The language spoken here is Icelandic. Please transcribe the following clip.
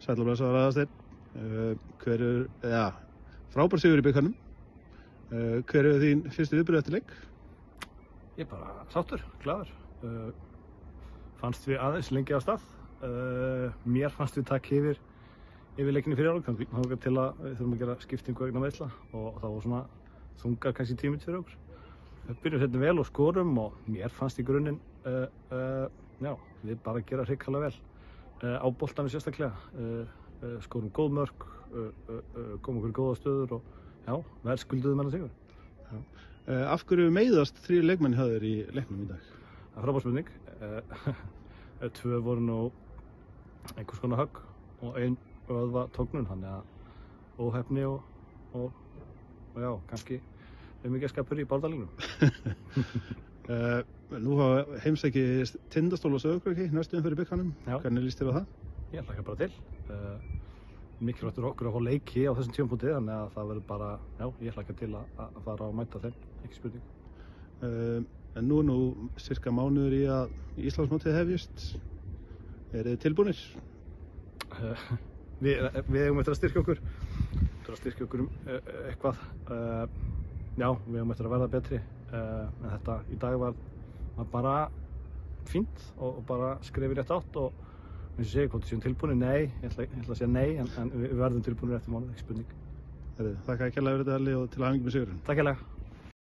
Sæll og blessaður Aðalsteinn. Frábær sigur í bikarnum. Hver eru þín fyrstu viðbrögð eftir leik? Ég er bara sáttur, glaður. Fannst við aðeins lengi af stað. Mér fannst við taka yfir leikinni fyrir ára, þangað til að við þurfum að gera skiptingu vegna meiðsla og það var svona þungar kannski 10 mínútur fyrir okkur. Við byrjum hérna vel og skorum og mér fannst í grunninn við bara gera hrikalega vel. Á boltanum sérstaklega, skorum góð mörk, komum okkur í góða stöður og verðskulduðum hennar sigur. Af hverju meiðast 3 leikmenn hjá þér í leiknum í dag? Það er frábær spurning. 2 voru nú einhvers konar högg og 1 vöðvatóknun, þannig að óheppni og kannski mikið skapur í bárdalígnum. Nú hafa heimsækið Tindastól og Sauðárkróki næstum fyrir bikarnum. Hvernig líst þér á það? Ég hlakka bara til. Mikilvægt fyrir okkur að fá leiki á þessum tímapunkti, þannig að það verður bara, ég hlakka til að fara og mæta þeim, ekki spurning. En nú cirka mánuður í að Íslandsmótið hefjist. Eru þið tilbúnir? Við eigum eftir að styrkja okkur. Eitthvað. Við eigum eftir að verða betri. En þetta í dag var bara fínt og bara skref í rétt átt og eins og segja hvort við séum tilbúinir, nei, ég ætla að segja nei, en við verðum tilbúinir eftir mánuð, ekki spurning. Þakka kærlega fyrir þetta, Elli, og til hamingju með sigurinn. Takk kærlega.